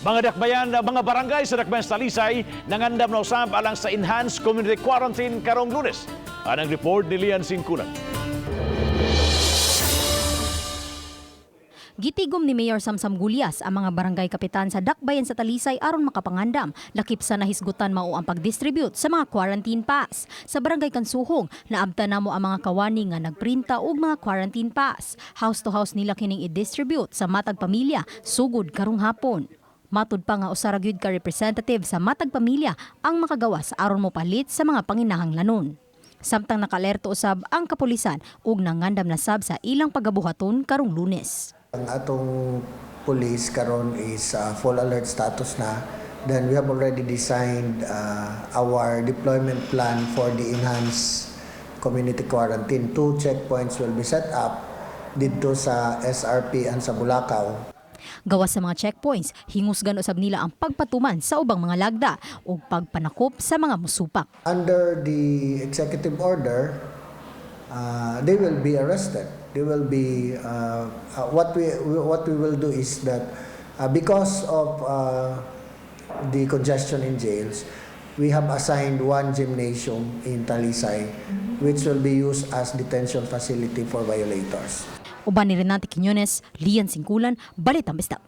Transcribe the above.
Mga dakbayan, mga barangay sa dakbayan sa Talisay nangandam na usab alang sa enhanced community quarantine karong Lunes. Anang report ni Lian Singkunan. Gitigom ni Mayor Samsam Gulyas ang mga barangay kapitan sa dakbayan sa Talisay aron makapangandam lakip sa nahisgutan mao ang pag-distribute sa mga quarantine pass. Sa barangay Kansuhong, naabta namo ang mga kawani nga nagprinta og mga quarantine pass. House to house nila kining i-distribute sa matag pamilya sugod karong hapon. Matud pa nga usa ra gyud ka representative sa matag pamilya ang makagawas aron mopalit sa mga panginahanglanon. Samtang nakalerto usab ang kapulisan ug nangandam na sab sa ilang pagabuhaton karong Lunes. Ang atong police karon is full alert status na. Then we have already designed our deployment plan for the enhanced community quarantine. 2 checkpoints will be set up dito sa SRP and sa Bulacau. Gawas sa mga checkpoints, hingusgan usab nila ang pagpatuman sa ubang mga lagda ug pagpanakop sa mga musupak. Under the executive order, they will be arrested. They will be what we will do is that because of the congestion in jails, we have assigned one gymnasium in Talisay which will be used as detention facility for violators. Uban ni Renate Quiñones, Lian Singkulan, Balitang Bisdak.